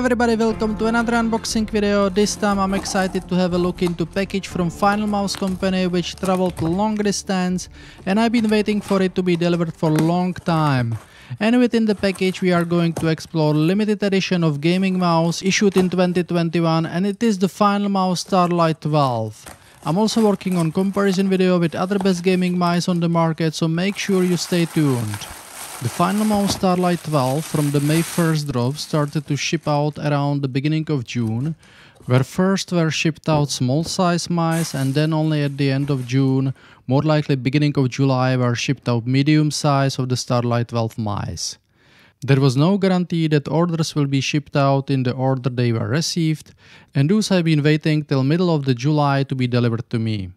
everybody, welcome to another unboxing video. This time I'm excited to have a look into package from Final Mouse Company which traveled long distance and I've been waiting for it to be delivered for a long time. And within the package we are going to explore limited edition of gaming mouse issued in 2021 and it is the Final Mouse Starlight 12. I'm also working on comparison video with other best gaming mice on the market, so make sure you stay tuned. The Final Mouse Starlight 12 from the May 1st drop started to ship out around the beginning of June, where first were shipped out small size mice and then only at the end of June, more likely beginning of July, were shipped out medium size of the Starlight 12 mice. There was no guarantee that orders will be shipped out in the order they were received, and those have been waiting till middle of the July to be delivered to me.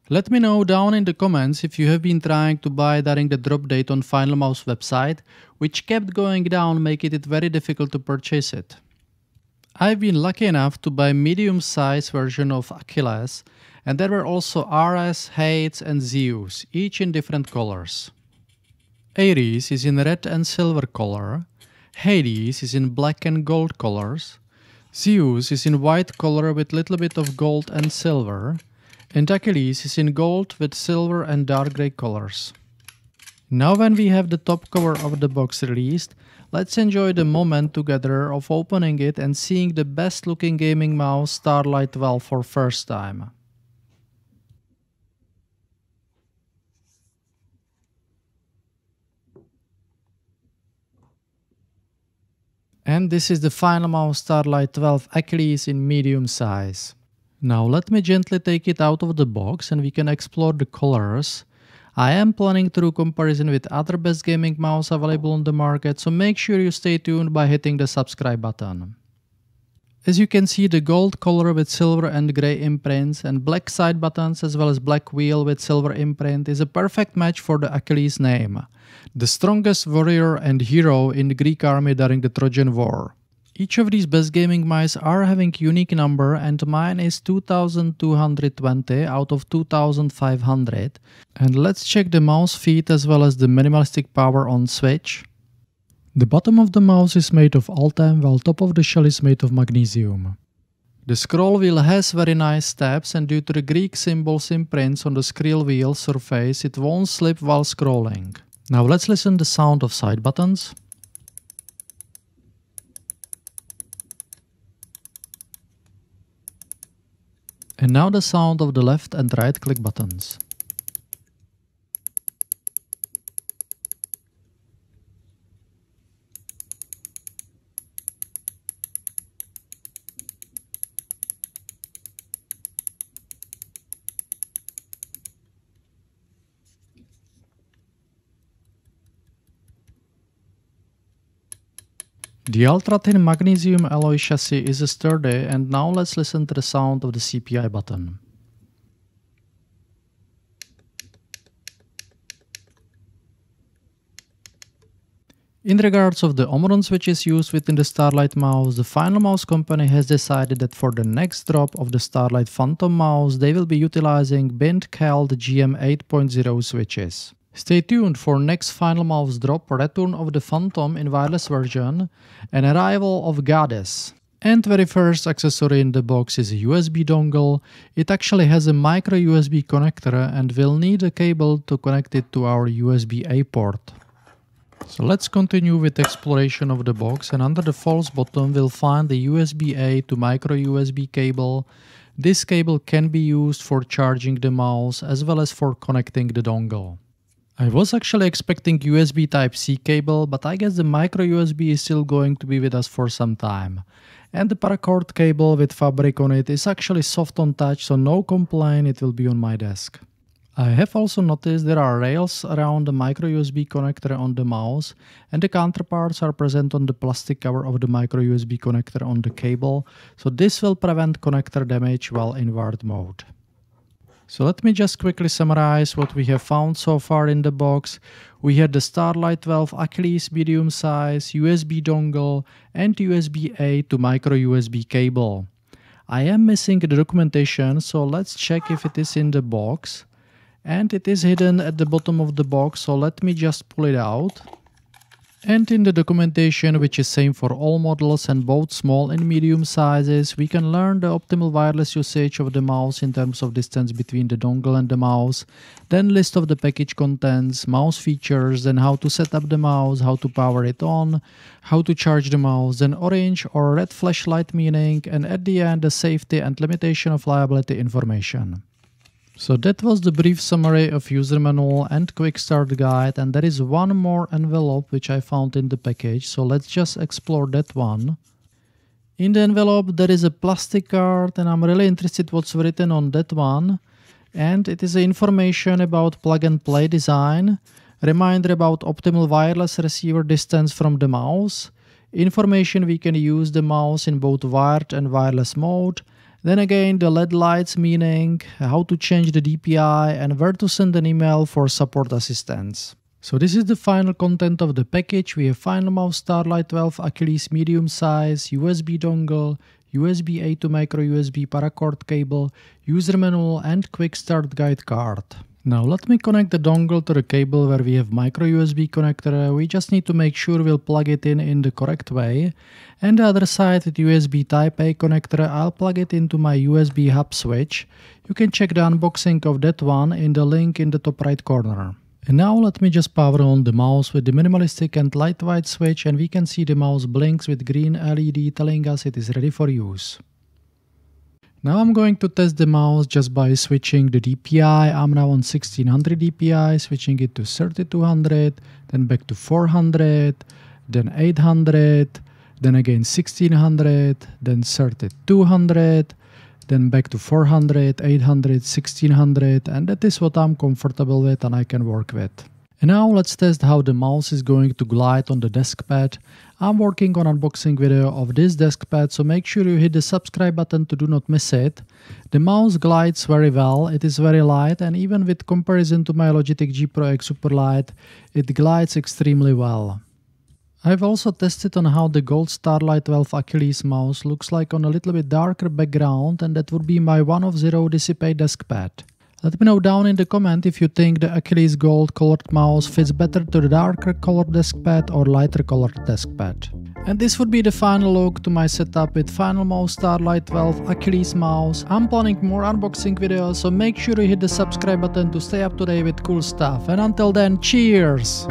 Let me know down in the comments if you have been trying to buy during the drop date on Final Mouse website, which kept going down, making it very difficult to purchase it. I've been lucky enough to buy medium size version of Achilles, and there were also RS, Hades and Zeus, each in different colors. Ares is in red and silver color, Hades is in black and gold colors, Zeus is in white color with little bit of gold and silver, and Achilles is in gold with silver and dark grey colors. Now when we have the top cover of the box released, let's enjoy the moment together of opening it and seeing the best looking gaming mouse Starlight 12 for first time. And this is the Final Mouse Starlight 12 Achilles in medium size. Now let me gently take it out of the box and we can explore the colors. I am planning to do comparison with other best gaming mouse available on the market, so make sure you stay tuned by hitting the subscribe button. As you can see, the gold color with silver and grey imprints and black side buttons as well as black wheel with silver imprint is a perfect match for the Achilles name, the strongest warrior and hero in the Greek army during the Trojan War. Each of these best gaming mice are having unique number and mine is 2220 out of 2500. And let's check the mouse feet as well as the minimalistic power on switch. The bottom of the mouse is made of Altem while top of the shell is made of magnesium. The scroll wheel has very nice steps and due to the Greek symbols imprints on the scroll wheel surface it won't slip while scrolling. Now let's listen to the sound of side buttons. And now the sound of the left and right click buttons. The ultra-thin magnesium alloy chassis is sturdy, and now let's listen to the sound of the CPI button. In regards of the Omron switches used within the Starlight mouse, the Final Mouse Company has decided that for the next drop of the Starlight Phantom mouse they will be utilizing Bint-Keld GM 8.0 switches. Stay tuned for next Final Mouse drop, return of the Phantom in wireless version and arrival of Goddess. And very first accessory in the box is a USB dongle. It actually has a micro USB connector and will need a cable to connect it to our USB-A port. So let's continue with exploration of the box, and under the false bottom we'll find the USB-A to micro USB cable. This cable can be used for charging the mouse as well as for connecting the dongle. I was actually expecting USB Type-C cable, but I guess the micro USB is still going to be with us for some time. And the paracord cable with fabric on it is actually soft on touch, so no complaint, it will be on my desk. I have also noticed there are rails around the micro USB connector on the mouse, and the counterparts are present on the plastic cover of the micro USB connector on the cable, so this will prevent connector damage while in wired mode. So let me just quickly summarize what we have found so far in the box. We had the Starlight 12 Achilles medium size, USB dongle and USB-A to micro USB cable. I am missing the documentation, so let's check if it is in the box. And it is hidden at the bottom of the box, so let me just pull it out. And in the documentation, which is same for all models and both small and medium sizes, we can learn the optimal wireless usage of the mouse in terms of distance between the dongle and the mouse, then list of the package contents, mouse features, then how to set up the mouse, how to power it on, how to charge the mouse, then orange or red flashlight meaning, and at the end the safety and limitation of liability information. So that was the brief summary of user manual and quick start guide, and there is one more envelope which I found in the package, so let's just explore that one. In the envelope there is a plastic card, and I'm really interested what's written on that one. And it is information about plug and play design, reminder about optimal wireless receiver distance from the mouse, information we can use the mouse in both wired and wireless mode, then again the LED lights meaning, how to change the DPI, and where to send an email for support assistance. So this is the final content of the package. We have Final Mouse Starlight 12 Achilles medium size, USB dongle, USB A to micro USB paracord cable, user manual and quick start guide card. Now let me connect the dongle to the cable where we have micro USB connector. We just need to make sure we'll plug it in the correct way. And the other side with USB Type A connector, I'll plug it into my USB hub switch. You can check the unboxing of that one in the link in the top right corner. And now let me just power on the mouse with the minimalistic and lightweight switch, and we can see the mouse blinks with green LED telling us it is ready for use. Now I'm going to test the mouse just by switching the DPI. I'm now on 1600 DPI, switching it to 3200, then back to 400, then 800, then again 1600, then 3200, then back to 400, 800, 1600, and that is what I'm comfortable with and I can work with. And now let's test how the mouse is going to glide on the desk pad. I'm working on unboxing video of this desk pad, so make sure you hit the subscribe button to do not miss it. The mouse glides very well, it is very light, and even with comparison to my Logitech G Pro X Superlight, it glides extremely well. I've also tested on how the Gold Starlight 12 Achilles mouse looks like on a little bit darker background, and that would be my 1/0 Dissipate desk pad. Let me know down in the comment if you think the Achilles Gold colored mouse fits better to the darker colored desk pad or lighter colored desk pad. And this would be the final look to my setup with Final Mouse Starlight 12 Achilles mouse. I'm planning more unboxing videos, so make sure you hit the subscribe button to stay up to date with cool stuff. And until then, cheers!